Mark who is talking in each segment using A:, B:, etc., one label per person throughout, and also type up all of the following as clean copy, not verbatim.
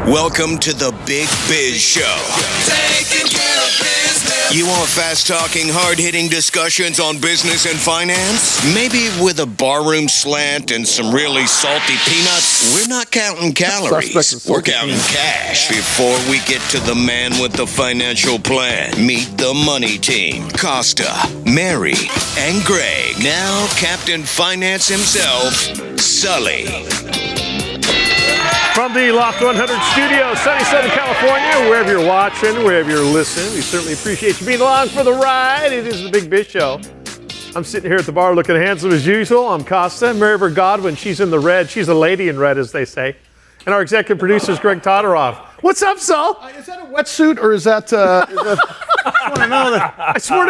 A: Welcome to the Big Biz Show. Taking care of business. You want fast-talking, hard-hitting discussions on business and finance? Maybe with a barroom slant and some really salty peanuts? We're not counting calories. We're counting cash. Before we get to the man with the financial plan, meet the money team. Costa, Mary, and Greg. Now Captain Finance himself, Sully.
B: From the Loft 100 studio, sunny Southern California, wherever you're watching, wherever you're listening, we certainly appreciate you being along for the ride. It is the Big Biz Show. I'm sitting here at the bar looking handsome as usual. I'm Costa. Mary Godwin, she's in the red. She's a lady in red, as they say. And our executive producer is Greg Todoroff. What's up, Sal?
C: Is that a wetsuit or is that...
B: I swear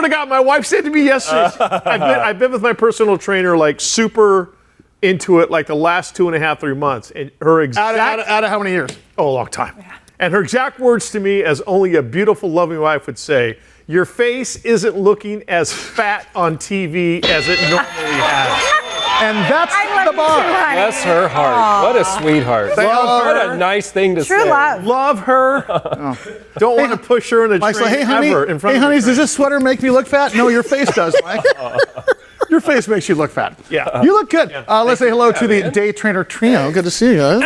B: to God, my wife said to me yesterday, I've been with my personal trainer like super into it like the last 2.5, 3 months. And her exact...
C: Out of how many years?
B: Oh, a long time. Yeah. And her exact words to me, as only a beautiful, loving wife would say, your face isn't looking as fat on TV as it normally has.
C: And that's the bar.
D: Bless her heart. Aww. What a sweetheart. What a nice thing to say.
E: True love.
B: Love her. Don't want to push her in the train
C: hey, honey,
B: ever in front of
C: honey, does this sweater make me look fat? No, your face does, Mike. Your face makes you look fat.
B: Yeah.
C: You look good. Yeah. Let's say hello to the Day Trainer Trio. Good to see you guys.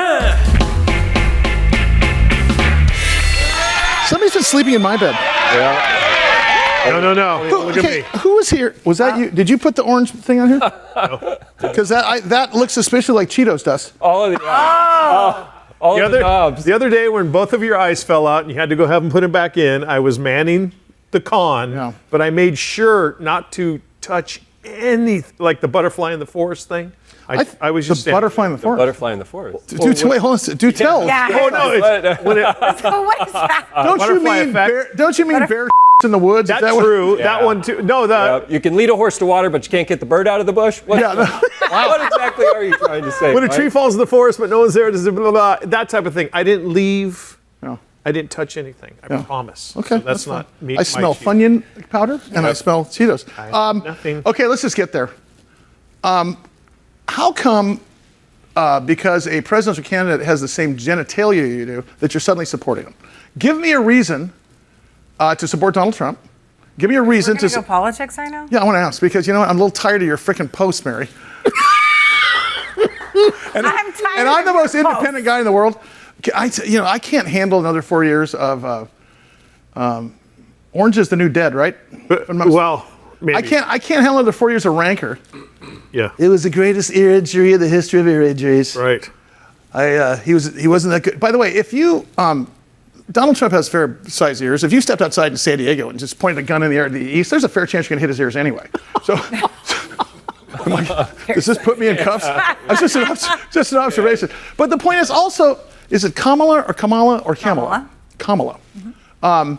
C: Somebody's been sleeping in my bed.
B: Yeah. No. Look at me.
C: Who was here? Was that you? Did you put the orange thing on here?
B: No.
C: Because that looks suspiciously like Cheetos dust.
D: All of the knobs.
B: The other day when both of your eyes fell out and you had to go have them put them back in, I was manning the con, but I made sure not to touch anything, like the butterfly in the forest thing. I was just
C: the butterfly in the forest.
D: Butterfly in the forest.
C: Wait, hold on. Do tell.
E: Yeah.
B: Oh no!
E: What is that?
C: Don't you mean bear in the woods?
B: That's true. That one too. No,
D: you can lead a horse to water, but you can't get the bird out of the bush. What exactly are you trying to say?
B: When a tree falls in the forest, but no one's there, blah, blah, blah, that type of thing. I didn't leave. No. I didn't touch anything. I promise.
C: Okay,
B: so that's not me.
C: I smell Funyun powder and I smell Cheetos.
B: Nothing.
C: Okay, let's just get there. How come, because a presidential candidate has the same genitalia you do, that you're suddenly supporting him? Give me a reason to support Donald Trump. Give me a reason
E: to go politics right now?
C: Yeah, I want to ask because you know what? I'm a little tired of your frickin' posts, Mary. and I'm the most independent guy in the world. I can't handle another 4 years of Orange is the New Dead, right?
B: Well, maybe.
C: I can't handle another 4 years of rancor.
B: Yeah.
C: It was the greatest imagery of the history of imageries.
B: Right.
C: He wasn't that good. By the way, if you Donald Trump has fair sized ears. If you stepped outside in San Diego and just pointed a gun in the air to the east, there's a fair chance you're gonna hit his ears anyway. So does this put me in cuffs? That's just an observation. But the point is also, is it Kamala or Kamala? Kamala. Mm-hmm.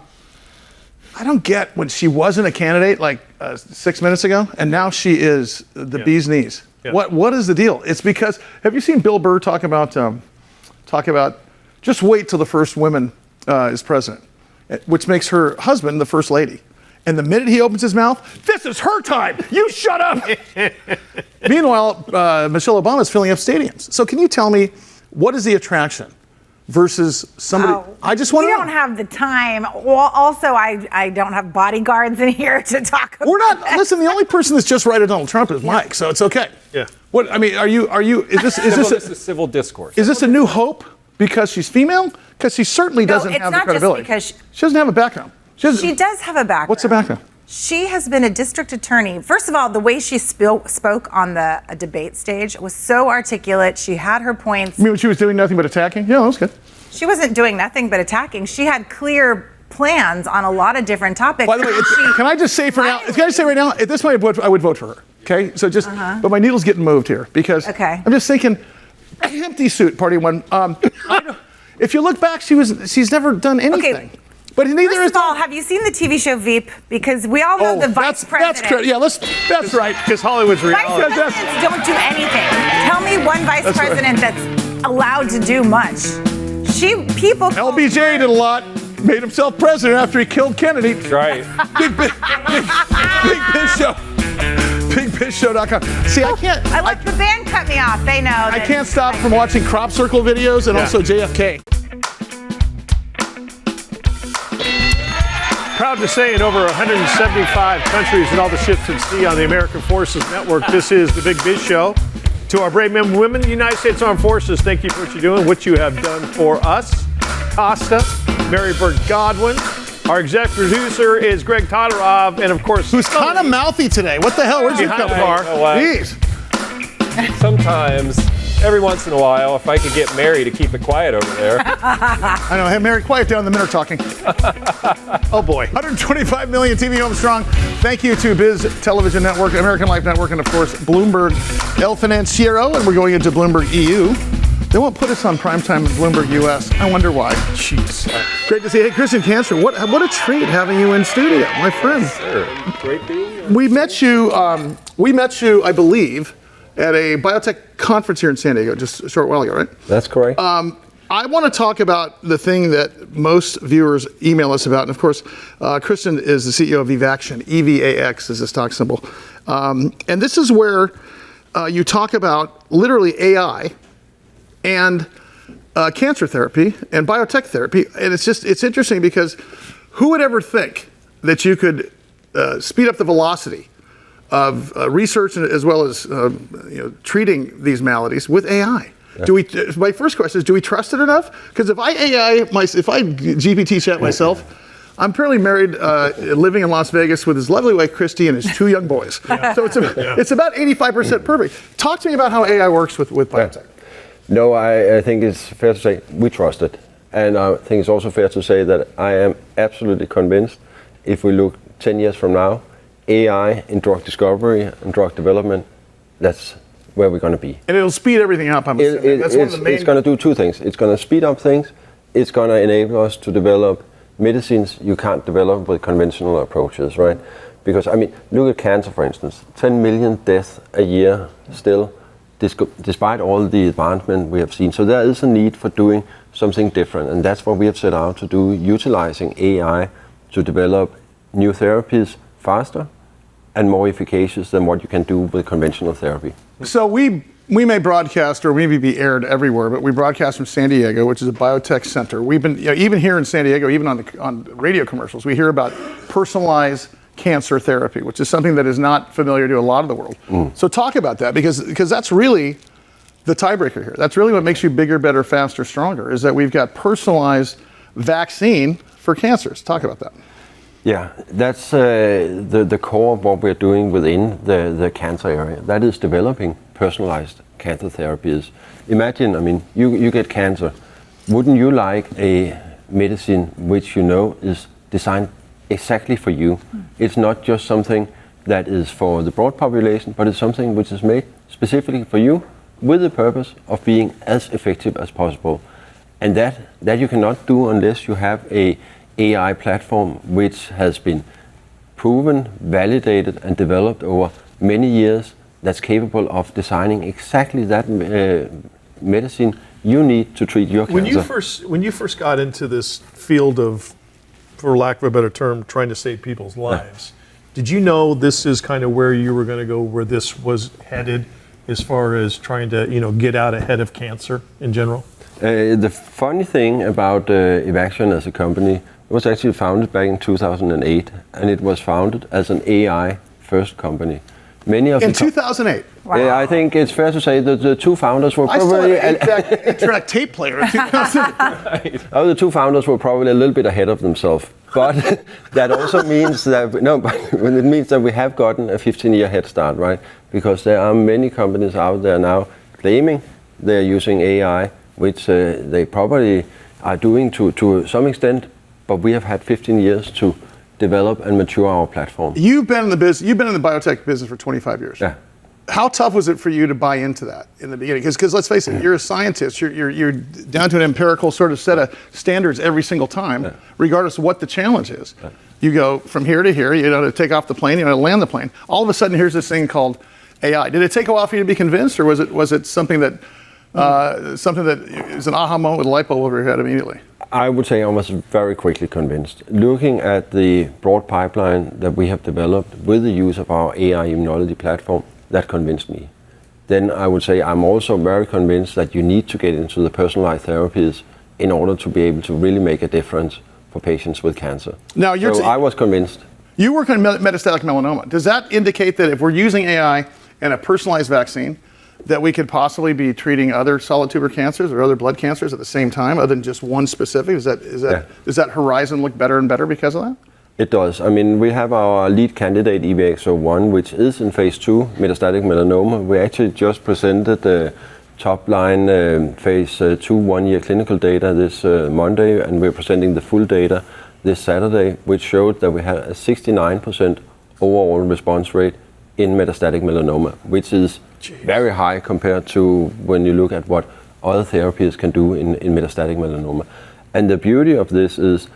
C: I don't get when she wasn't a candidate like 6 minutes ago, and now she is the bee's knees. Yeah. What is the deal? It's because, have you seen Bill Burr talk about just wait till the first woman is president, which makes her husband the first lady. And the minute he opens his mouth, this is her time. You shut up. Meanwhile, Michelle Obama is filling up stadiums. So can you tell me, what is the attraction versus somebody? I just want to know.
E: We don't have the time. Well, also, I don't have bodyguards in here to talk about.
C: We're not. Listen, the only person that's just right at Donald Trump is Mike, so it's okay.
B: Yeah.
C: What I mean, are you? Is this
D: a civil discourse?
C: Is this a new hope because she's female? Because she certainly doesn't have the credibility.
E: Just because
C: she doesn't have a background.
E: She does have a background.
C: What's the background?
E: She has been a district attorney. First of all, the way she spoke on the debate stage was so articulate. She had her points.
C: You mean when she was doing nothing but attacking? Yeah, that was good.
E: She wasn't doing nothing but attacking. She had clear plans on a lot of different topics.
C: By the way, can I just say for now? Can I just say right now? At this point, I would vote for her. Okay, so just. But my needle's getting moved here because.
E: Okay.
C: I'm just thinking, empty suit party one. If you look back, she's never done anything. Okay. But neither
E: First of all, have you seen the TV show Veep? Because we all know the vice president.
C: That's right.
B: Because Hollywood's reality.
E: Vice presidents don't do anything. Tell me one vice president that's allowed to do much.
C: LBJ did a lot. Made himself president after he killed Kennedy.
D: That's right.
C: Big Biz Show. BigBizShow.com. See, I can't.
E: I let the band cut me off. They know.
C: I can't stop from watching crop circle videos and also JFK.
B: Proud to say in over 175 countries and all the ships at sea on the American Forces Network, this is the Big Biz Show. To our brave men and women, the United States Armed Forces, thank you for what you're doing, what you have done for us. Costa, Mary Bird Godwin. Our executive producer is Greg Todorov, and of course,
C: who's kind of mouthy today. What the hell? Where's your cup bar? Jeez.
D: Sometimes, every once in a while, if I could get Mary to keep it quiet over there.
C: I know. Hey, Mary, quiet down. The men are talking. Oh boy. 125 million TV homes strong. Thank you to Biz Television Network, American Life Network, and of course Bloomberg El Financiero. And we're going into Bloomberg EU. They won't put us on primetime in Bloomberg US. I wonder why. Jeez. Great to see you. Hey, Christian Kanstrup, what a treat having you in studio, my friend.
D: Sure. Great being here.
C: We met you, I believe, at a biotech conference here in San Diego just a short while ago, right?
D: That's correct.
C: I want to talk about the thing that most viewers email us about. And of course, Christian is the CEO of Evaxion. EVAX is the stock symbol. And this is where you talk about literally AI and cancer therapy and biotech therapy. And it's interesting because who would ever think that you could speed up the velocity of research as well as treating these maladies with AI? Yeah. My first question is, do we trust it enough? Because if I GPT chat myself, I'm currently married, living in Las Vegas with his lovely wife Christy and his 2 young boys. So it's about 85% perfect. Talk to me about how AI works with biotech.
F: No, I think it's fair to say we trust it. And I think it's also fair to say that I am absolutely convinced if we look 10 years from now, AI in drug discovery and drug development, that's where we're going to be.
C: And it'll speed everything up, I'm assuming.
F: It's going to do 2 things. It's going to speed up things. It's going to enable us to develop medicines you can't develop with conventional approaches, right? Because, I mean, look at cancer, for instance. 10 million deaths a year still, despite all the advancement we have seen. So there is a need for doing something different. And that's what we have set out to do, utilizing AI to develop new therapies faster and more efficacious than what you can do with conventional therapy.
C: So we may broadcast or maybe be aired everywhere, but we broadcast from San Diego, which is a biotech center. We've been, even here in San Diego, even on radio commercials, we hear about personalized cancer therapy, which is something that is not familiar to a lot of the world. So talk about that, because that's really the tiebreaker here. That's really what makes you bigger, better, faster, stronger, is that we've got personalized vaccine for cancers. Talk about that.
F: Yeah, that's the core of what we're doing within the cancer area. That is developing personalized cancer therapies. Imagine, I mean, you get cancer. Wouldn't you like a medicine which you know is designed exactly for you? It's not just something that is for the broad population, but it's something which is made specifically for you with the purpose of being as effective as possible. And that you cannot do unless you have a AI platform which has been proven, validated, and developed over many years, that's capable of designing exactly that medicine you need to treat your cancer.
B: When you first got into this field of, for lack of a better term, trying to save people's lives, did you know this is kind of where you were going to go, where this was headed, as far as trying to get out ahead of cancer in general?
F: The funny thing about Evaxion as a company, it was actually founded back in 2008, and it was founded as an AI-first company. Many of
C: in 2008.
F: Wow. I think it's fair to say that the 2 founders were probably...
C: I saw an 8-track tape player in 2008.
F: The 2 founders were probably a little bit ahead of themselves. But that also means that... but it means that we have gotten a 15-year head start, right? Because there are many companies out there now claiming they're using AI, which they probably are doing to some extent, but we have had 15 years to develop and mature our platform.
C: You've been in the biotech business for 25 years.
F: Yeah.
C: How tough was it for you to buy into that in the beginning? Because let's face it, you're a scientist. You're down to an empirical sort of set of standards every single time, regardless of what the challenge is. You go from here to here. To take off the plane. To land the plane. All of a sudden, here's this thing called AI. Did it take a while for you to be convinced, or was it something that is an aha moment with a light bulb over your head immediately?
F: I would say I was very quickly convinced. Looking at the broad pipeline that we have developed with the use of our AI immunology platform, that convinced me. Then I would say I'm also very convinced that you need to get into the personalized therapies in order to be able to really make a difference for patients with cancer.
C: Now,
F: I was convinced.
C: You work on metastatic melanoma. Does that indicate that if we're using AI and a personalized vaccine, that we could possibly be treating other solid tumor cancers or other blood cancers at the same time, other than just one specific? Does that horizon look better and better because of that?
F: It does. I mean, we have our lead candidate, EVX-01, which is in phase 2, metastatic melanoma. We actually just presented the top-line phase 2 one-year clinical data this Monday, and we're presenting the full data this Saturday, which showed that we had a 69% overall response rate in metastatic melanoma, which is very high compared to when you look at what other therapies can do in metastatic melanoma. And the beauty of this is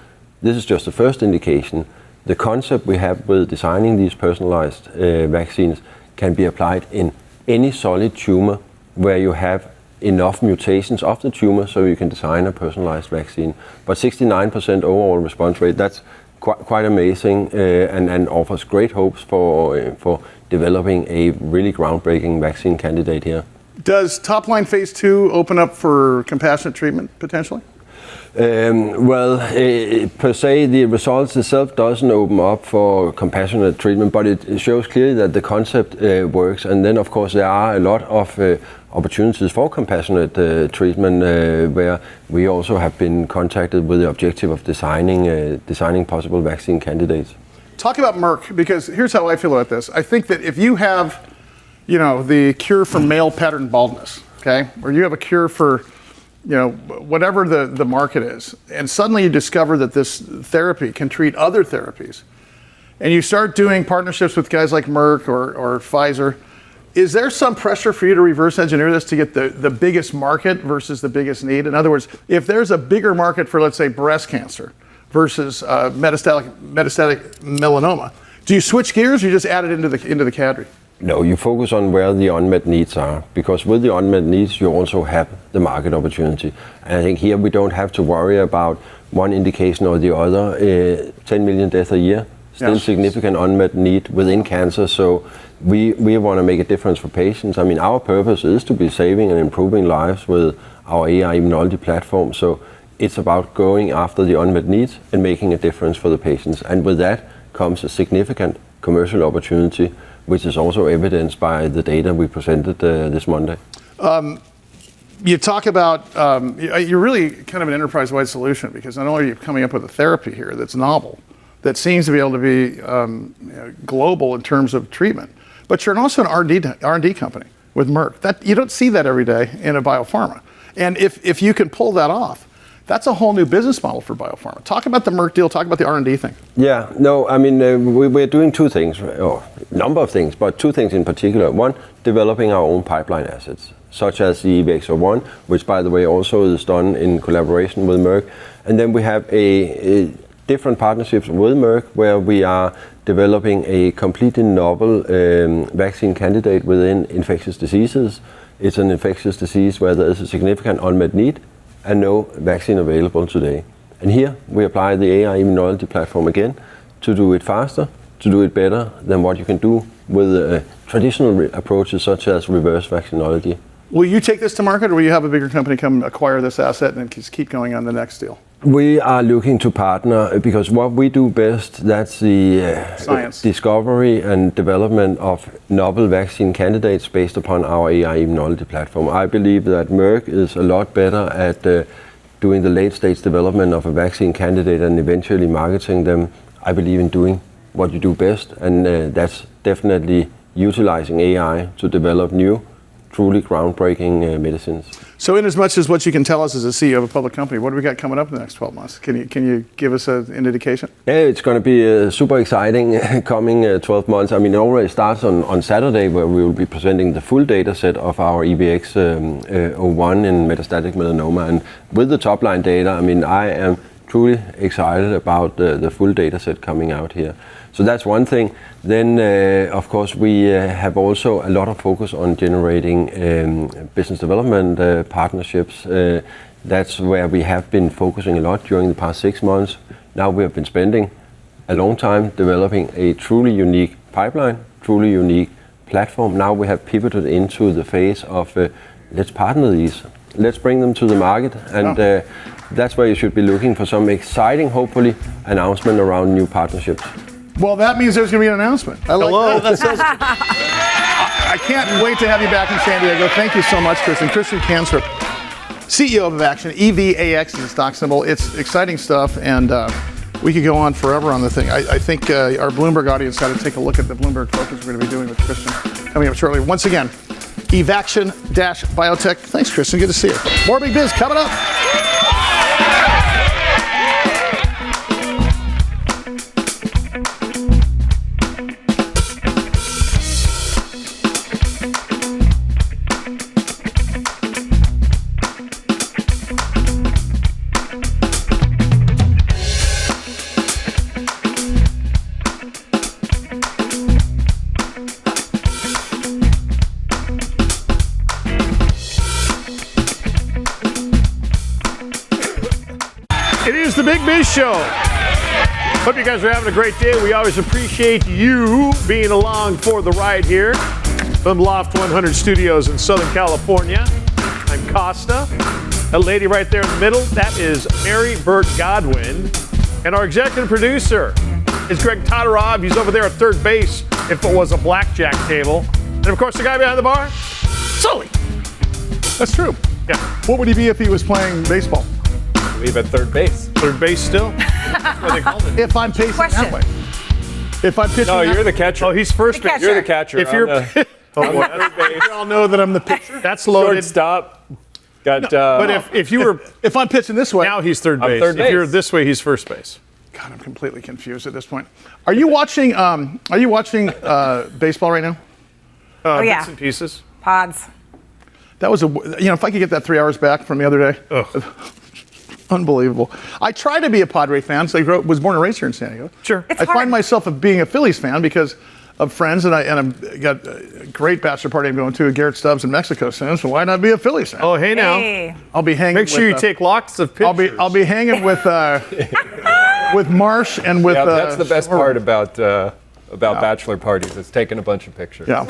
F: just the first indication. The concept we have with designing these personalized vaccines can be applied in any solid tumor where you have enough mutations of the tumor so you can design a personalized vaccine. But 69% overall response rate, that's quite amazing and offers great hopes for developing a really groundbreaking vaccine candidate here.
C: Does top-line phase 2 open up for compassionate treatment potentially?
F: Per se, the results itself doesn't open up for compassionate treatment, but it shows clearly that the concept works. And then, of course, there are a lot of opportunities for compassionate treatment where we also have been contacted with the objective of designing possible vaccine candidates.
C: Talk about Merck, because here's how I feel about this. I think that if you have, the cure for male pattern baldness, okay, or you have a cure for whatever the market is, and suddenly you discover that this therapy can treat other therapies, and you start doing partnerships with guys like Merck or Pfizer, is there some pressure for you to reverse engineer this to get the biggest market versus the biggest need? In other words, if there's a bigger market for, let's say, breast cancer versus metastatic melanoma, do you switch gears or you just add it into the cadre?
F: No, you focus on where the unmet needs are, because with the unmet needs, you also have the market opportunity. And I think here we don't have to worry about one indication or the other. 10 million deaths a year, still significant unmet need within cancer. So we want to make a difference for patients. I mean, our purpose is to be saving and improving lives with our AI immunology platform. So it's about going after the unmet needs and making a difference for the patients. And with that comes a significant commercial opportunity, which is also evidenced by the data we presented this Monday.
C: You talk about, you're really kind of an enterprise-wide solution, because not only are you coming up with a therapy here that's novel, that seems to be able to be global in terms of treatment, but you're also an R&D company with Merck. You don't see that every day in a biopharma. And if you can pull that off, that's a whole new business model for biopharma. Talk about the Merck deal, talk about the R&D thing.
F: Yeah, no, I mean, we're doing two things, or a number of things, but two things in particular. One, developing our own pipeline assets, such as the EVX-01, which, by the way, also is done in collaboration with Merck. And then we have a different partnerships with Merck, where we are developing a completely novel vaccine candidate within infectious diseases. It's an infectious disease where there is a significant unmet need and no vaccine available today. And here we apply the AI immunology platform again to do it faster, to do it better than what you can do with traditional approaches such as reverse vaccinology.
C: Will you take this to market, or will you have a bigger company come acquire this asset and just keep going on the next deal?
F: We are looking to partner, because what we do best, that's the
C: science,
F: discovery and development of novel vaccine candidates based upon our AI immunology platform. I believe that Merck is a lot better at doing the late-stage development of a vaccine candidate and eventually marketing them. I believe in doing what you do best, and that's definitely utilizing AI to develop new, truly groundbreaking medicines.
C: So in as much as what you can tell us as a CEO of a public company, what do we got coming up in the next 12 months? Can you give us an indication?
F: Yeah, it's going to be super exciting coming 12 months. I mean, it already starts on Saturday, where we will be presenting the full data set of our EVX-01 in metastatic melanoma. And with the top line data, I mean, I am truly excited about the full data set coming out here. So that's one thing. Then, of course, we have also a lot of focus on generating business development partnerships. That's where we have been focusing a lot during the past 6 months. Now we have been spending a long time developing a truly unique pipeline, truly unique platform. Now we have pivoted into the phase of let's partner these let's bring them to the market, and that's where you should be looking for some exciting, hopefully, announcement around new partnerships.
C: Well, that means there's going to be an announcement.
B: Hello.
C: I can't wait to have you back in San Diego. Thank you so much, Christian. Christian Kanstrup, CEO of Evaxion. EVAX is the stock symbol. It's exciting stuff, and we could go on forever on the thing. I think our Bloomberg audience got to take a look at the Bloomberg Focus we're going to be doing with Christian coming up shortly. Once again, Evaxion-Biotech. Thanks, Christian. Good to see you. More Big Biz coming up.
B: The Big Biz Show. Hope you guys are having a great day. We always appreciate you being along for the ride here from Loft 100 Studios in Southern California. I'm Costa. That lady right there in the middle, that is Mary Burt Godwin. And our executive producer is Greg Todorov. He's over there at third base if it was a blackjack table. And of course, the guy behind the bar, Sully.
C: That's true.
B: Yeah.
C: What would he be if he was playing baseball?
D: Leave at third base.
B: Third base still? That's what they called it.
C: If I'm pacing that way. If I'm pitching
D: No,
C: that
D: you're the catcher.
B: Oh, he's first base.
D: You're the catcher.
B: If you're
D: third base.
C: we all know that I'm the pitcher.
B: That's loaded.
D: Shortstop. Got.
B: But if you were
C: If I'm pitching this way.
B: now, he's third
D: I'm
B: base.
D: third
B: If you're
D: base.
B: this way, he's first base.
C: God, I'm completely confused at this point. Are you watching baseball right now?
E: yeah.
B: Bits and pieces.
E: Pods.
C: That was if I could get that 3 hours back from the other day. Unbelievable. I try to be a Padre fan, so I was born and raised here in San Diego.
B: Sure.
E: It's
C: I
E: hard.
C: find myself being a Phillies fan because of friends, and I've got a great bachelor party I'm going to, Garrett Stubbs in Mexico soon, so why not be a Phillies fan?
B: Oh, hey now.
E: Hey.
C: I'll be hanging
B: Make sure
C: with,
B: you take lots of pictures.
C: I'll be hanging with Marsh and with
D: Yeah, that's the best
C: Sully.
D: part about bachelor parties. It's taking a bunch of pictures.
C: Yeah.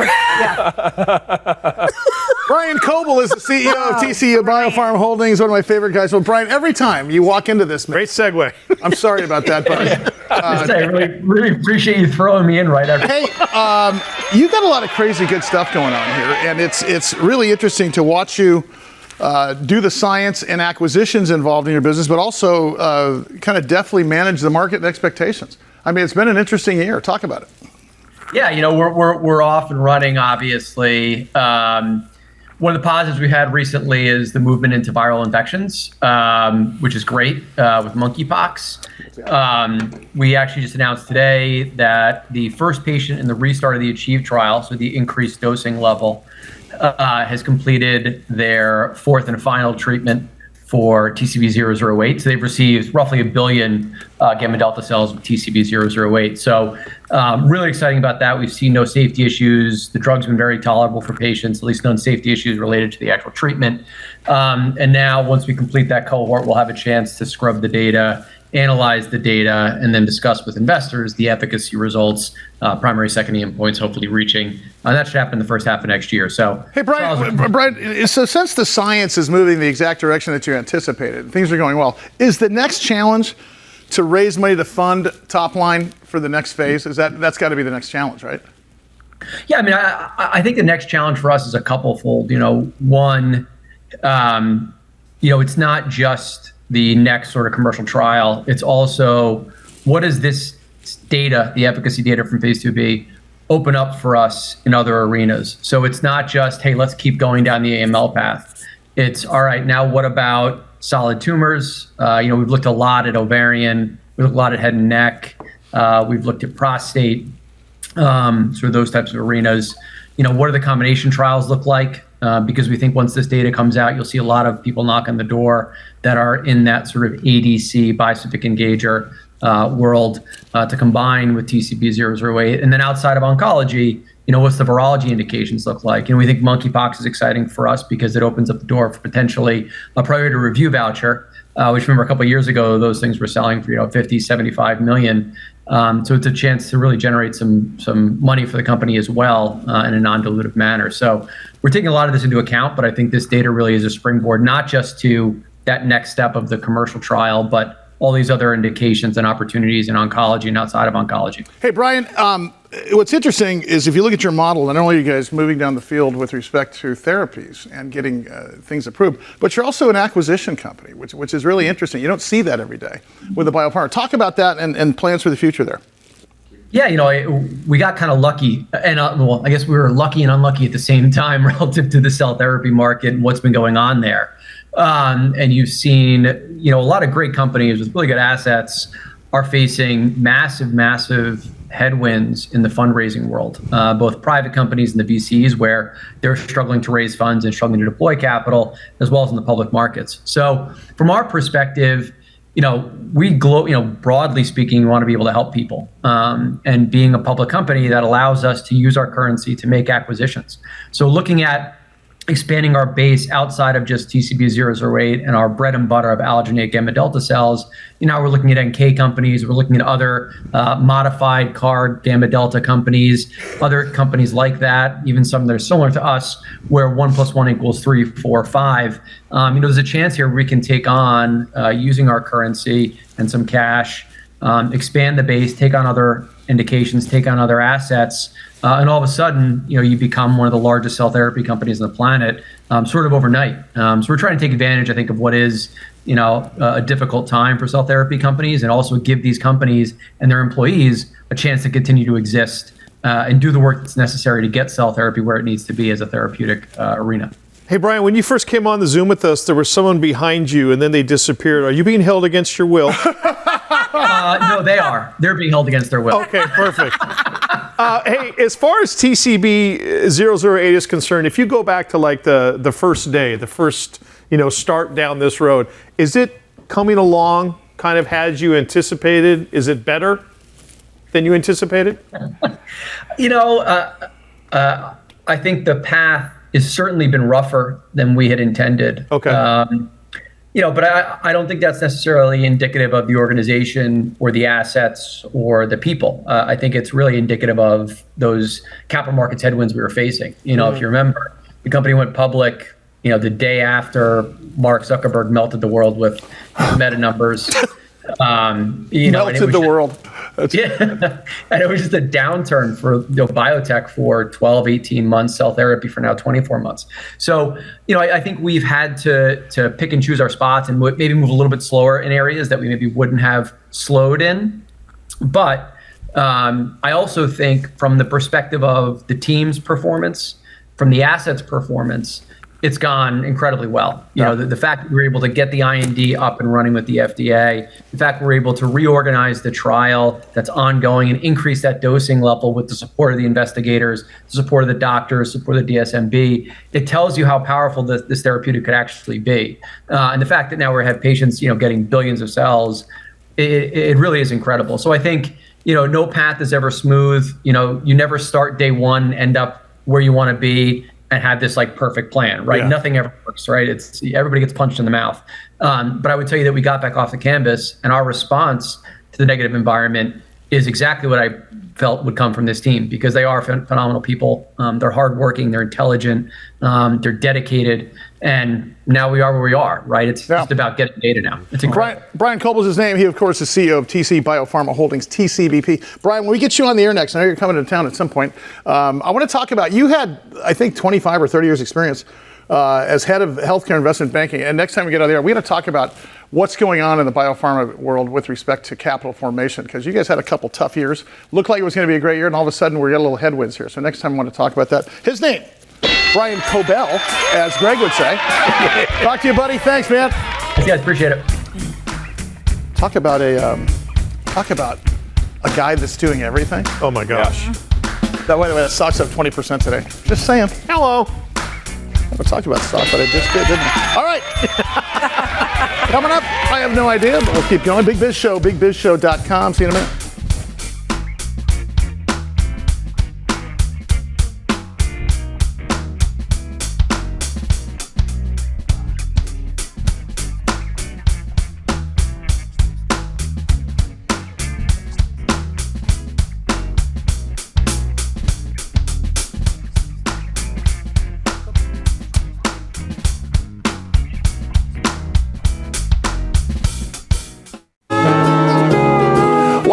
C: Brian Kobel is the CEO of TCU Biopharm Holdings, one of my favorite guys. Well, Brian, every time you walk into this,
B: Great segue.
C: I'm sorry about that, buddy.
G: I really appreciate you throwing me in right after.
C: Hey, you got a lot of crazy good stuff going on here, and it's really interesting to watch you do the science and acquisitions involved in your business, but also kind of deftly manage the market and expectations. I mean, it's been an interesting year. Talk about it.
G: Yeah, we're off and running, obviously. One of the positives we had recently is the movement into viral infections, which is great with monkeypox. We actually just announced today that the first patient in the restart of the ACHIEVE trial, so the increased dosing level, has completed their fourth and final treatment for TCB008. So they've received roughly 1 billion gamma delta cells with TCB008. So really exciting about that. We've seen no safety issues. The drug's been very tolerable for patients, at least no safety issues related to the actual treatment. And now once we complete that cohort, we'll have a chance to scrub the data, analyze the data, and then discuss with investors the efficacy results, primary, secondary endpoints, hopefully reaching. That should happen in the first half of next year. So,
C: Hey, Brian, so since the science is moving the exact direction that you anticipated, things are going well, is the next challenge to raise money to fund top line for the next phase? That's got to be the next challenge, right?
G: Yeah, I mean, I think the next challenge for us is a couple-fold. One, it's not just the next sort of commercial trial. It's also, what is this data, the efficacy data from phase 2B, open up for us in other arenas? So it's not just, hey, let's keep going down the AML path. It's, all right, now what about solid tumors? We've looked a lot at ovarian, we've looked a lot at head and neck, we've looked at prostate, sort of those types of arenas. What do the combination trials look like? Because we think once this data comes out, you'll see a lot of people knock on the door that are in that sort of ADC, bispecific engager world to combine with TCB008. And then outside of oncology, what's the virology indications look like? We think monkeypox is exciting for us because it opens up the door for potentially a priority review voucher, which remember a couple of years ago, those things were selling for 50, 75 million. So it's a chance to really generate some money for the company as well in a non-dilutive manner. So we're taking a lot of this into account, but I think this data really is a springboard, not just to that next step of the commercial trial, but all these other indications and opportunities in oncology and outside of oncology.
C: Hey, Brian, what's interesting is if you look at your model, not only are you guys moving down the field with respect to therapies and getting things approved, but you're also an acquisition company, which is really interesting. You don't see that every day with the Biopharm. Talk about that and plans for the future there.
G: Yeah, we got kind of lucky, and well, I guess we were lucky and unlucky at the same time relative to the cell therapy market and what's been going on there. And you've seen, a lot of great companies with really good assets are facing massive headwinds in the fundraising world, both private companies and the VCs, where they're struggling to raise funds and struggling to deploy capital, as well as in the public markets. So from our perspective, broadly speaking, we want to be able to help people. And being a public company, that allows us to use our currency to make acquisitions. So looking at expanding our base outside of just TCB008 and our bread and butter of allogeneic gamma delta cells, we're looking at NK companies, we're looking at other modified CAR gamma delta companies, other companies like that, even some that are similar to us, where 1 + 1 = 3, 4, 5. There's a chance here we can take on, using our currency and some cash, expand the base, take on other indications, take on other assets, and all of a sudden, you become one of the largest cell therapy companies on the planet, sort of overnight. So we're trying to take advantage, I think, of what is, a difficult time for cell therapy companies, and also give these companies and their employees a chance to continue to exist and do the work that's necessary to get cell therapy where it needs to be as a therapeutic arena.
B: Hey, Brian, when you first came on the Zoom with us, there was someone behind you, and then they disappeared. Are you being held against your will?
G: No, they are. They're being held against their will.
B: Okay, perfect. Hey, as far as TCB008 is concerned, if you go back to like the first day, the first start down this road, is it coming along kind of as you anticipated? Is it better than you anticipated?
G: I think the path has certainly been rougher than we had intended.
B: Okay.
G: But I don't think that's necessarily indicative of the organization or the assets or the people. I think it's really indicative of those capital markets headwinds we were facing. If you remember, the company went public, the day after Mark Zuckerberg melted the world with meta numbers.
C: Melted the world.
G: Yeah, and it was just a downturn for biotech for 12, 18 months, cell therapy for now 24 months. So, I think we've had to pick and choose our spots and maybe move a little bit slower in areas that we maybe wouldn't have slowed in. But I also think from the perspective of the team's performance, from the assets performance, it's gone incredibly well. The fact that we were able to get the IND up and running with the FDA, the fact we're able to reorganize the trial that's ongoing and increase that dosing level with the support of the investigators, the support of the doctors, support of the DSMB, it tells you how powerful this therapeutic could actually be. And the fact that now we have patients, getting billions of cells, it really is incredible. So I think, no path is ever smooth. You never start day one, end up where you want to be, and have this like perfect plan, right?
B: Yeah.
G: Nothing ever works, right? It's everybody gets punched in the mouth. But I would tell you that we got back off the canvas, and our response to the negative environment is exactly what I felt would come from this team, because they are phenomenal people. They're hardworking, they're intelligent, they're dedicated, and now we are where we are, right? It's just about getting data now. It's incredible.
C: Brian Kobel is his name. He, of course, is CEO of TC Biopharma Holdings, TCBP. Brian, when we get you on the air next, I know you're coming to town at some point. I want to talk about, you had, I think, 25 or 30 years experience as head of healthcare investment banking. And next time we get on the air, we're going to talk about what's going on in the biopharma world with respect to capital formation, because you guys had a couple tough years. Looked like it was going to be a great year, and all of a sudden we're getting a little headwinds here. So next time I want to talk about that. His name, Brian Kobel, as Greg would say. Talk to you, buddy. Thanks, man.
G: Yeah, appreciate it.
C: Talk about a guy that's doing everything.
B: Oh my gosh.
C: That way, that stock's up 20% today. Just saying.
B: Hello.
C: I talked about stock, but I just did, didn't I? All right. Coming up, I have no idea, but we'll keep going. Big Biz Show, bigbizshow.com. See you in a minute.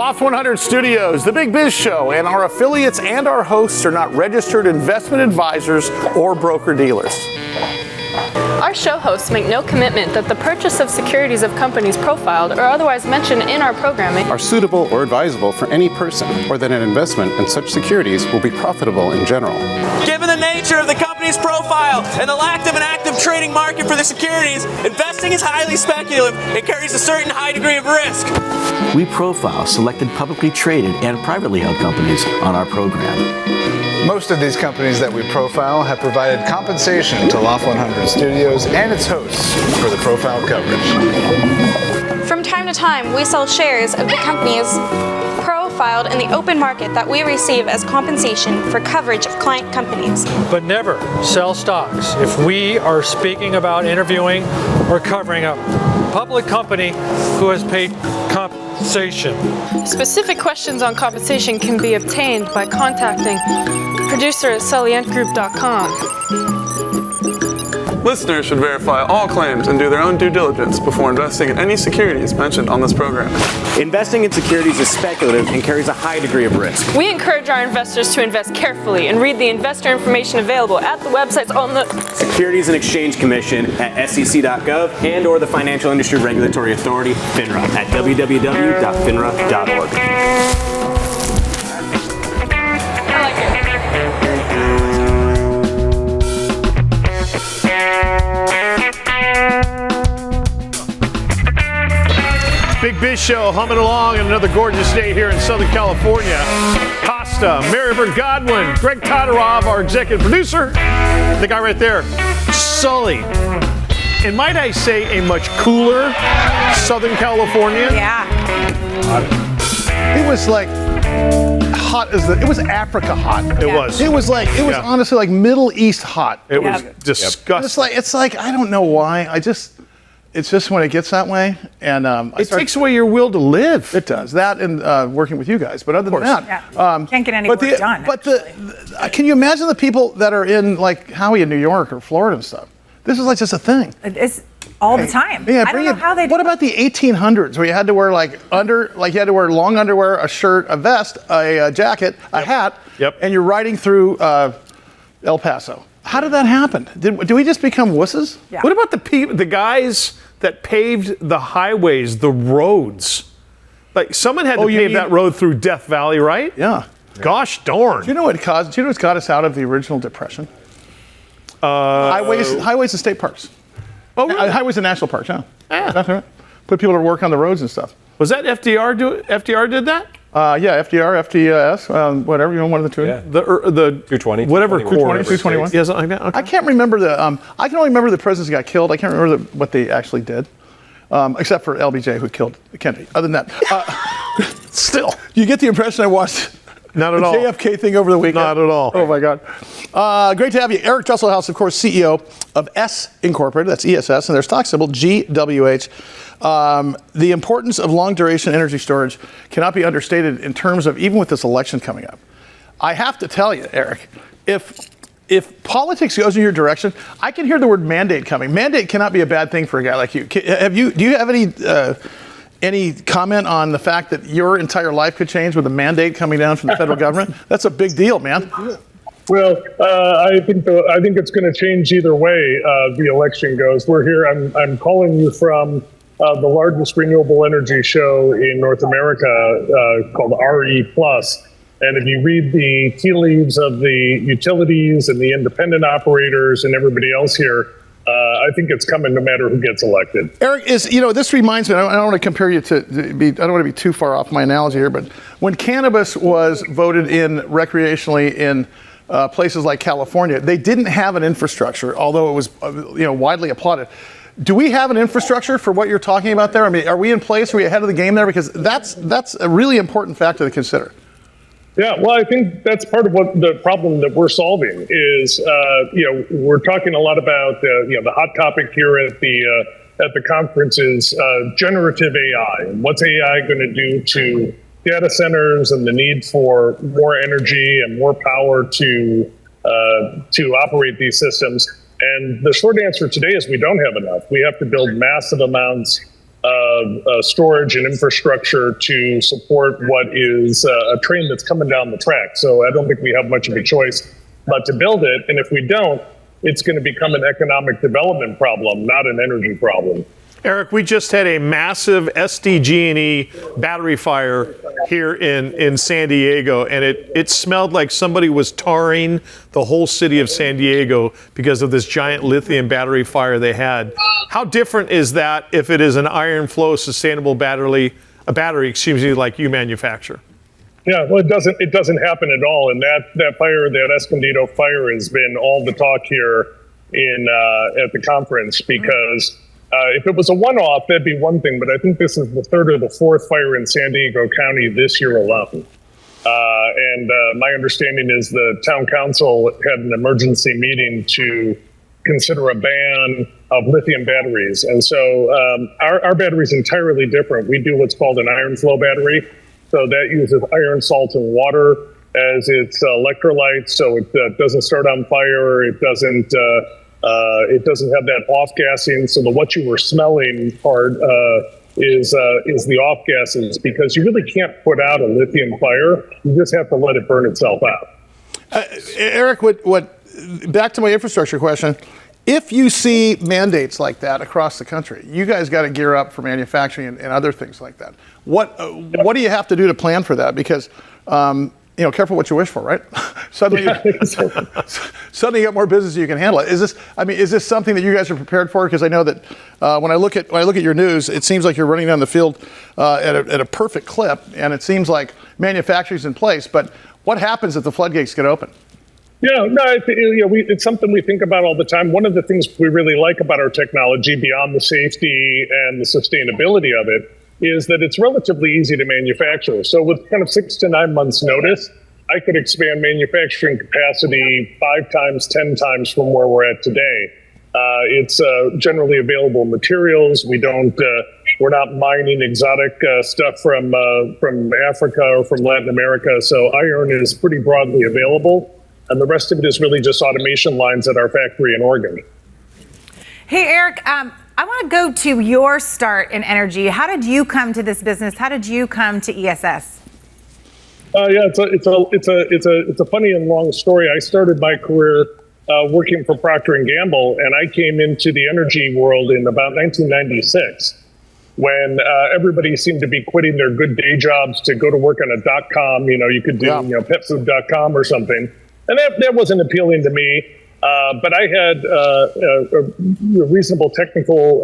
C: Loft 100 Studios, The Big Biz Show, and our affiliates and our hosts are not registered investment advisors or broker-dealers.
H: Our show hosts make no commitment that the purchase of securities of companies profiled or otherwise mentioned in our programming
I: are suitable or advisable for any person, or that an investment in such securities will be profitable in general.
J: Given the nature of the company's profile and the lack of an active trading market for the securities, investing is highly speculative and carries a certain high degree of risk.
K: We profile selected publicly traded and privately held companies on our program.
L: Most of these companies that we profile have provided compensation to Loft 100 Studios and its hosts for the profile coverage.
M: From time to time, we sell shares of the companies profiled in the open market that we receive as compensation for coverage of client companies.
N: But never sell stocks if we are speaking about interviewing or covering a public company who has paid compensation.
H: Specific questions on compensation can be obtained by contacting producer at sullyandgroup.com.
O: Listeners should verify all claims and do their own due diligence before investing in any securities mentioned on this program.
P: Investing in securities is speculative and carries a high degree of risk.
H: We encourage our investors to invest carefully and read the investor information available at the websites on the
P: Securities and Exchange Commission at sec.gov and or the Financial Industry Regulatory Authority, FINRA, at www.finra.org.
B: Big Biz Show humming along in another gorgeous day here in Southern California. Costa, Maribyrn Godwin, Greg Todorov, our executive producer, the guy right there, Sully. And might I say a much cooler Southern California?
E: Yeah.
C: It was like hot as it was Africa hot.
B: It was.
C: It was honestly like Middle East hot.
B: It was disgusting.
C: It's like I don't know why. It's just when it gets that way, and
B: it takes away your will to live.
C: It does that, and working with you guys. But other than that,
E: can't get any work done.
C: But can you imagine the people that are in like Howie in New York or Florida and stuff? This is like just a thing.
E: It's all the time.
C: Yeah,
E: I don't know how they.
C: What about the 1800s where you had to wear you had to wear long underwear, a shirt, a vest, a jacket, a hat, and you're riding through El Paso? How did that happen? Did we just become wusses?
B: Yeah. What about the guys that paved the highways, the roads? Like someone had to pave that road through Death Valley, right?
C: Yeah.
B: Gosh darn.
C: Do you know what caused? Do you know what's got us out of the original Depression? Highways and state parks.
B: Oh, really?
C: Highways and national parks. Yeah. That's right. Put people to work on the roads and stuff.
B: Was that FDR? FDR did that?
C: Yeah, FDR, FTS, whatever, one of the two.
D: Yeah.
B: The
D: 220.
B: Whatever.
C: 220, 221.
B: Yeah, something like that. Okay.
C: I can't remember I can only remember the presidents who got killed. I can't remember what they actually did. Except for LBJ who killed Kennedy. Other than that, still, you get the impression I watched
B: Not at all.
C: JFK thing over the weekend.
B: Not at all.
C: Oh my God. Great to have you. Eric Dresselhuys, of course, CEO of S Incorporated. That's ESS, and their stock symbol GWH. The importance of long duration energy storage cannot be understated in terms of even with this election coming up. I have to tell you, Eric, if politics goes in your direction, I can hear the word mandate coming. Mandate cannot be a bad thing for a guy like you. Do you have any comment on the fact that your entire life could change with a mandate coming down from the federal government? That's a big deal, man.
Q: Well, I think it's going to change either way the election goes. We're here. I'm calling you from the largest renewable energy show in North America called RE+. And if you read the tea leaves of the utilities and the independent operators and everybody else here, I think it's coming no matter who gets elected.
C: Eric, this reminds me, I don't want to compare you I don't want to be too far off my analogy here, but when cannabis was voted in recreationally in places like California, they didn't have an infrastructure, although it was widely applauded. Do we have an infrastructure for what you're talking about there? I mean, are we in place? Are we ahead of the game there? Because that's a really important factor to consider.
Q: Yeah, well, I think that's part of what the problem that we're solving is. We're talking a lot about the hot topic here at the conference is generative AI and what's AI going to do to data centers and the need for more energy and more power to operate these systems. And the short answer today is we don't have enough. We have to build massive amounts storage and infrastructure to support what is a train that's coming down the track. So I don't think we have much of a choice but to build it. And if we don't, it's going to become an economic development problem, not an energy problem.
B: Eric, we just had a massive SDG&E battery fire here in San Diego, and it smelled like somebody was tarring the whole city of San Diego because of this giant lithium battery fire they had. How different is that if it is an iron flow sustainable battery, like you manufacture?
Q: Yeah, well, it doesn't happen at all. And that fire, that Escondido fire, has been all the talk here at the conference, because if it was a one-off, that'd be one thing, but I think this is the third or the fourth fire in San Diego County this year alone. And my understanding is the town council had an emergency meeting to consider a ban of lithium batteries. And so our battery is entirely different. We do what's called an iron flow battery. So that uses iron, salt, and water as its electrolytes, so it doesn't start on fire. It doesn't have that off gassing. So the what you were smelling part is the off gases, because you really can't put out a lithium fire. You just have to let it burn itself out.
C: Eric, back to my infrastructure question. If you see mandates like that across the country, you guys got to gear up for manufacturing and other things like that. What do you have to do to plan for that? Because careful what you wish for, right? Suddenly you got more business you can handle. Is this something that you guys are prepared for? Because I know that when I look at your news, it seems like you're running down the field at a perfect clip, and it seems like manufacturing's in place. But what happens if the floodgates get open?
Q: Yeah, no, it's something we think about all the time. One of the things we really like about our technology, beyond the safety and the sustainability of it, is that it's relatively easy to manufacture. So with kind of 6 to 9 months notice, I could expand manufacturing capacity 5 times, 10 times from where we're at today. It's generally available materials. We're not mining exotic stuff from Africa or from Latin America. So iron is pretty broadly available. And the rest of it is really just automation lines at our factory in Oregon.
E: Hey, Eric, I want to go to your start in energy. How did you come to this business? How did you come to ESS?
Q: It's a funny and long story. I started my career working for Procter & Gamble, and I came into the energy world in about 1996, when everybody seemed to be quitting their good day jobs to go to work on a .com. You could do petfood.com or something. And that wasn't appealing to me, but I had a reasonable technical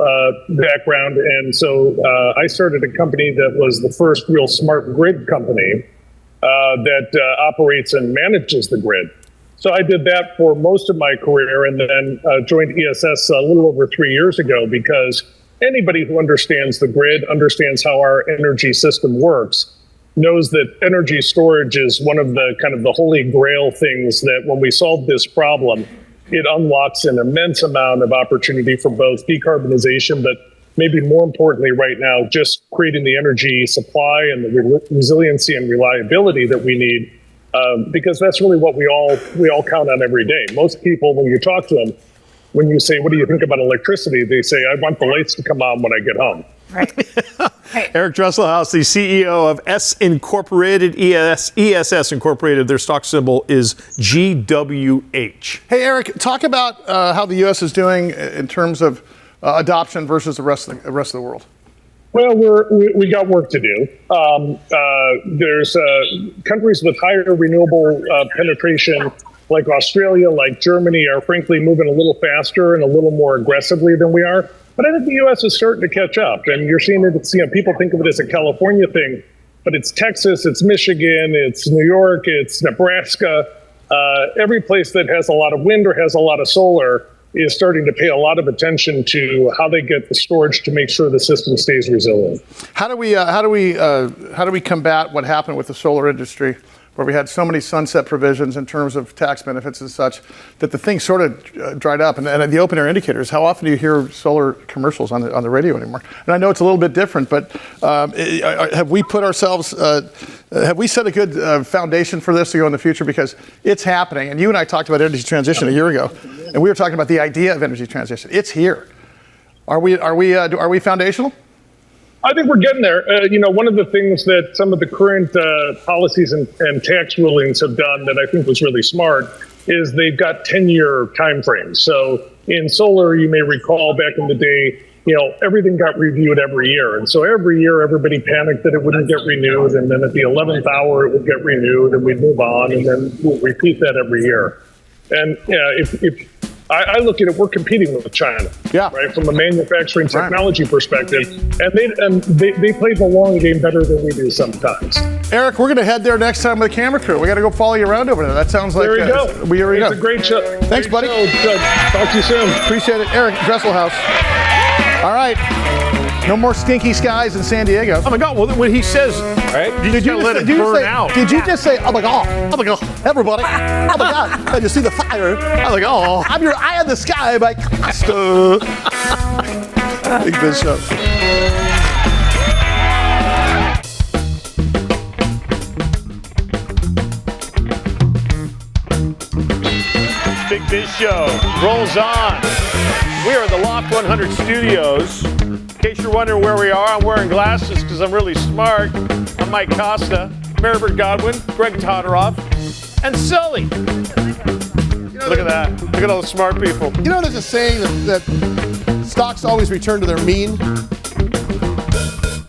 Q: background, and so I started a company that was the first real smart grid company that operates and manages the grid. So I did that for most of my career, and then joined ESS a little over 3 years ago, because anybody who understands the grid, understands how our energy system works, knows that energy storage is one of the kind of the holy grail things that when we solve this problem, it unlocks an immense amount of opportunity for both decarbonization, but maybe more importantly right now, just creating the energy supply and the resiliency and reliability that we need, because that's really what we all count on every day. Most people, when you talk to them, when you say, what do you think about electricity? They say, I want the lights to come on when I get home.
E: Right.
B: Eric Dresselhuys, the CEO of ESS Incorporated. Their stock symbol is GWH.
C: Hey, Eric, talk about how the U.S. is doing in terms of adoption versus the rest of the world.
Q: Well, we got work to do. There's countries with higher renewable penetration, like Australia, like Germany, are frankly moving a little faster and a little more aggressively than we are. But I think the U.S. is starting to catch up, and you're seeing it. People think of it as a California thing, but it's Texas, it's Michigan, it's New York, it's Nebraska. Every place that has a lot of wind or has a lot of solar is starting to pay a lot of attention to how they get the storage to make sure the system stays resilient.
C: How do we combat what happened with the solar industry, where we had so many sunset provisions in terms of tax benefits and such, that the thing sort of dried up? And the open air indicators, how often do you hear solar commercials on the radio anymore? And I know it's a little bit different, but have we put ourselves, have we set a good foundation for this to go in the future? Because it's happening. And you and I talked about energy transition a year ago, and we were talking about the idea of energy transition. It's here. Are we foundational?
Q: I think we're getting there. One of the things that some of the current policies and tax rulings have done that I think was really smart is they've got 10-year timeframes. So in solar, you may recall back in the day, everything got reviewed every year. And so every year, everybody panicked that it wouldn't get renewed. And then at the 11th hour, it would get renewed and we'd move on. And then we'll repeat that every year. And if I look at it, we're competing with China, right, from a manufacturing technology perspective, and they play the long game better than we do sometimes.
C: Eric, we're going to head there next time with the camera crew. We got to go follow you around over there. That sounds like
Q: there you go.
C: It's
Q: a great show.
C: Thanks, buddy.
Q: Show. Talk to you soon.
C: Appreciate it, Eric Dresselhuys. All right. No more stinky skies in San Diego.
B: Oh my God! Well, when he says, right? Did you let it burn out?
C: Did you just say, "Oh my God, oh my God, everybody, oh my God"? Did you see the fire? Oh my God! I'm your Eye in the Sky by Costa. Big Biz Show.
B: Big Biz Show rolls on. We are at the Loft 100 Studios. In case you're wondering where we are, I'm wearing glasses because I'm really smart. I'm Mike Costa, Maribert Godwin, Greg Todoroff, and Sully. Look at that. Look at all the smart people.
C: There's a saying that stocks always return to their mean.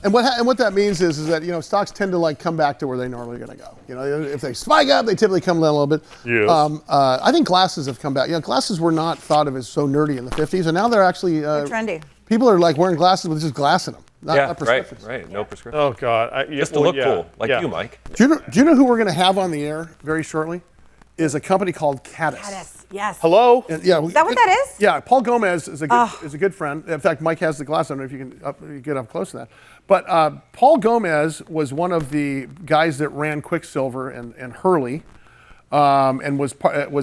C: And what that means is that stocks tend to come back to where they normally are going to go. If they spike up, they typically come down a little bit.
B: Yes.
C: I think glasses have come back. Glasses were not thought of as so nerdy in the 50s, and now they're actually
E: they're trendy.
C: People are wearing glasses with just glass in them, not prescriptions.
D: Right. No prescription.
B: Oh God,
D: just to look cool, you, Mike.
C: Do you know who we're going to have on the air very shortly? Is a company called Caddis.
E: Caddis, yes.
C: Hello.
E: Is that what that is?
C: Yeah, Paul Gomez is a good friend. In fact, Mike has the glass. I don't know if you can get up close to that. But Paul Gomez was one of the guys that ran Quicksilver and Hurley, and was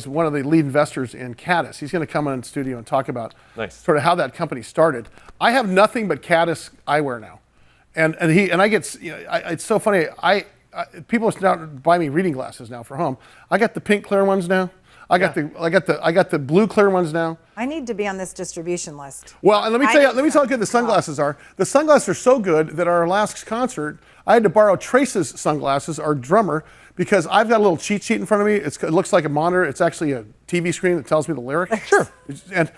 C: one of the lead investors in Caddis. He's going to come in the studio and talk about sort of how that company started. I have nothing but Caddis eyewear now, and I get it's so funny. People are starting to buy me reading glasses now for home. I got the pink clear ones now. I got the blue clear ones now.
E: I need to be on this distribution list.
C: Well, and let me tell you how good the sunglasses are. The sunglasses are so good that at our last concert, I had to borrow Trace's sunglasses, our drummer, because I've got a little cheat sheet in front of me. It looks like a monitor. It's actually a TV screen that tells me the lyric.
B: Sure.
C: And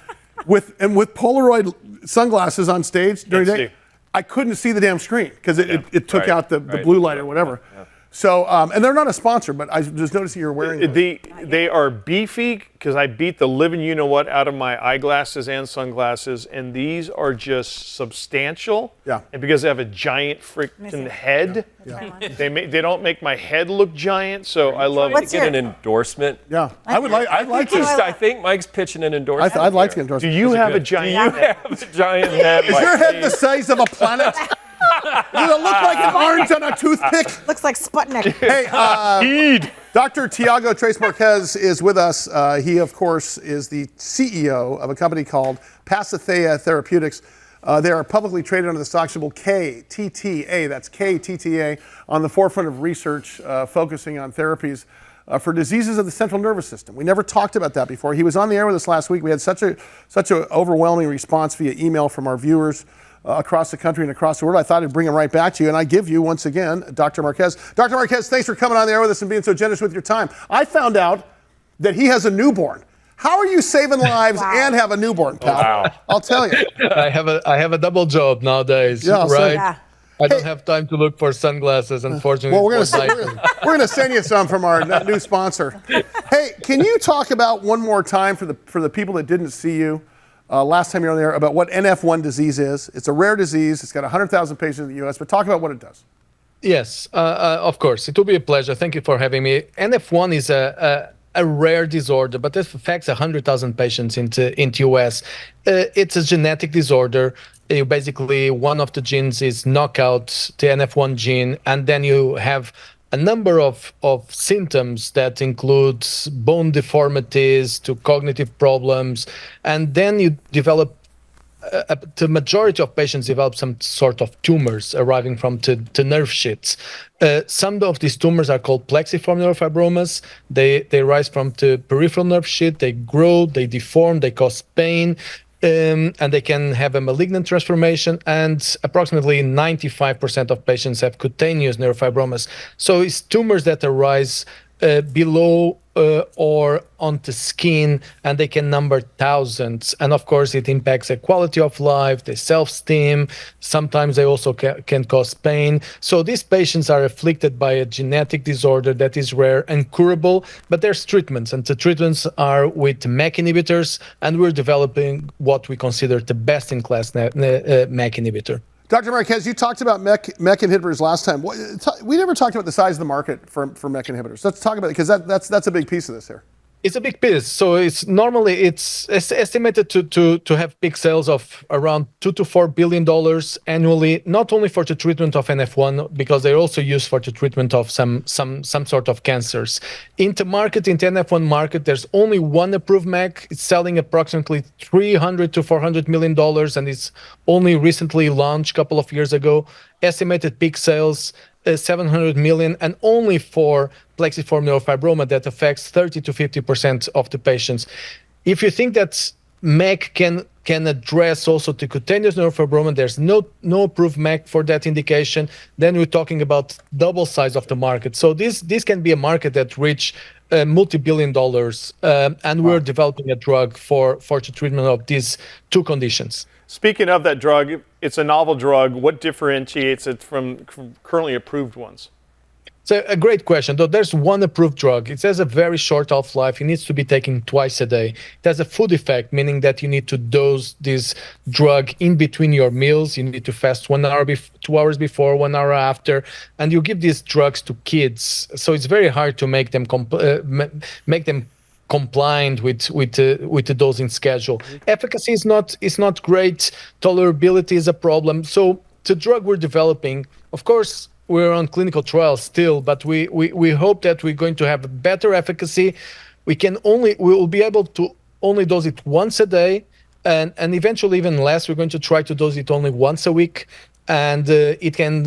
C: with Polaroid sunglasses on stage during the day, I couldn't see the damn screen because it took out the blue light or whatever. Yeah. So, and they're not a sponsor, but I was noticing you're wearing them.
B: They are beefy because I beat the living you-know-what out of my eyeglasses and sunglasses, and these are just substantial.
C: Yeah.
B: And because they have a giant freaking head, they don't make my head look giant, so I love it.
D: Get an endorsement.
C: Yeah. I'd like to.
D: I think Mike's pitching an endorsement.
C: I'd like to get an endorsement.
B: Do you have a giant head?
D: You have a giant head.
C: Is your head the size of a planet? Does it look like an orange on a toothpick?
E: Looks like Sputnik.
C: Hey, Dr. Tiago Tres Marques is with us. He, of course, is the CEO of a company called Pasithea Therapeutics. They are publicly traded under the stock symbol KTTA. That's KTTA, on the forefront of research focusing on therapies for diseases of the central nervous system. We never talked about that before. He was on the air with us last week. We had such an overwhelming response via email from our viewers across the country and across the world. I thought I'd bring him right back to you, and I give you, once again, Dr. Marques. Dr. Marques, thanks for coming on the air with us and being so generous with your time. I found out that he has a newborn. How are you saving lives and have a newborn, pal?
B: Wow.
C: I'll tell you.
R: I have a double job nowadays, right? I don't have time to look for sunglasses, unfortunately.
C: Well, we're going to send you some from our new sponsor. Hey, can you talk about one more time for the people that didn't see you last time you were on there about what NF1 disease is? It's a rare disease. It's got 100,000 patients in the U.S., but talk about what it does.
R: Yes, of course. It will be a pleasure. Thank you for having me. NF1 is a rare disorder, but it affects 100,000 patients into U.S. It's a genetic disorder. Basically, one of the genes is knockout the NF1 gene, and then you have a number of symptoms that include bone deformities to cognitive problems, and then you develop, the majority of patients develop some sort of tumors arriving from the nerve sheets. Some of these tumors are called plexiform neurofibromas. They rise from the peripheral nerve sheet, they grow, they deform, they cause pain. and they can have a malignant transformation, and approximately 95% of patients have cutaneous neurofibromas. So it's tumors that arise below or on the skin, and they can number thousands. And of course, it impacts the quality of life, the self-esteem. Sometimes they also can cause pain. So these patients are afflicted by a genetic disorder that is rare and curable, but there's treatments, and the treatments are with MEK inhibitors, and we're developing what we consider the best-in-class MEK inhibitor.
C: Dr. Marques, you talked about MEK inhibitors last time. We never talked about the size of the market for MEK inhibitors. Let's talk about it, because that's a big piece of this here.
R: It's a big piece. So it's estimated to have peak sales of around $2 to $4 billion annually, not only for the treatment of NF1, because they're also used for the treatment of some sort of cancers. In the NF1 market, there's only one approved MEK. It's selling approximately $300 to $400 million, and it's only recently launched a couple of years ago. Estimated peak sales, $700 million, and only for plexiform neurofibroma that affects 30 to 50% of the patients. If you think that MEK can address also the cutaneous neurofibroma, there's no approved MEK for that indication, then we're talking about double size of the market. So this can be a market that reach multi-billion dollars, and we're developing a drug for the treatment of these two conditions.
B: Speaking of that drug, it's a novel drug. What differentiates it from currently approved ones?
R: So a great question. Though there's one approved drug. It has a very short half-life. It needs to be taken twice a day. It has a food effect, meaning that you need to dose this drug in between your meals. You need to fast 1 hour, 2 hours before, 1 hour after, and you give these drugs to kids. So it's very hard to make them compliant with the dosing schedule. Efficacy is not great. Tolerability is a problem. So the drug we're developing, of course, we're on clinical trials still, but we hope that we're going to have a better efficacy. We will be able to only dose it once a day, and eventually even less. We're going to try to dose it only once a week, and it can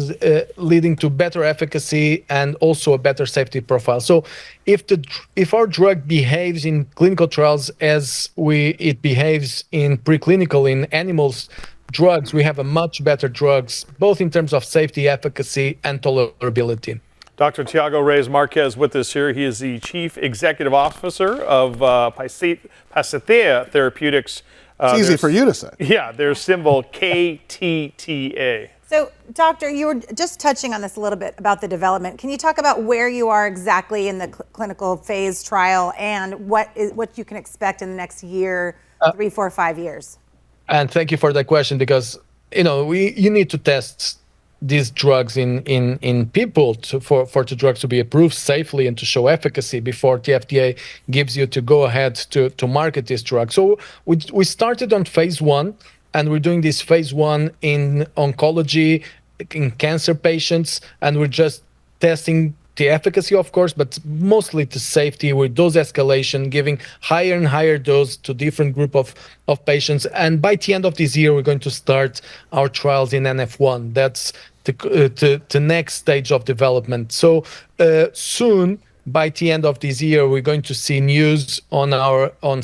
R: leading to better efficacy and also a better safety profile. So if our drug behaves in clinical trials as it behaves in preclinical in animals drugs, we have a much better drugs, both in terms of safety, efficacy, and tolerability.
B: Dr. Tiago Reis Marques with us here. He is the Chief Executive Officer of Pasithea Therapeutics.
C: It's easy for you to say.
B: Yeah, their symbol KTTA.
E: So, Doctor, you were just touching on this a little bit about the development. Can you talk about where you are exactly in the clinical phase trial and what you can expect in the next year, 3, 4, 5 years?
R: And thank you for that question, because you need to test these drugs in people for the drugs to be approved safely and to show efficacy before the FDA gives you to go ahead to market this drug. So we started on phase 1, and we're doing this phase 1 in oncology, in cancer patients, and we're just testing the efficacy, of course, but mostly the safety with dose escalation, giving higher and higher dose to different group of patients. And by the end of this year, we're going to start our trials in NF1. That's the next stage of development. So soon, by the end of this year, we're going to see news on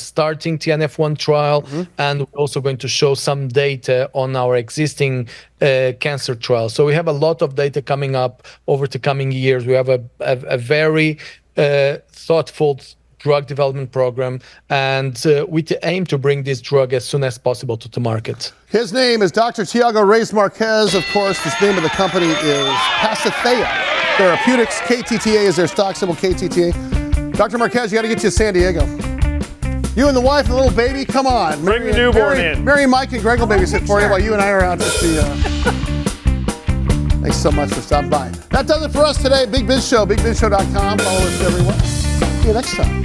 R: starting the NF1 trial, and we're also going to show some data on our existing cancer trial. So we have a lot of data coming up over the coming years. We have a very thoughtful drug development program, and with the aim to bring this drug as soon as possible to the market.
C: His name is Dr. Tiago Reis Marques. Of course, the name of the company is Pasithea Therapeutics. KTTA is their stock symbol, KTTA. Dr. Marques, you got to get to San Diego. You and the wife and the little baby, come on.
B: Bring the newborn in.
C: Mary, Mike, and Greg will babysit for you while you and I are out at the... Thanks so much for stopping by. That does it for us today. Big Biz Show, bigbizshow.com. Follow us everywhere. See you next time.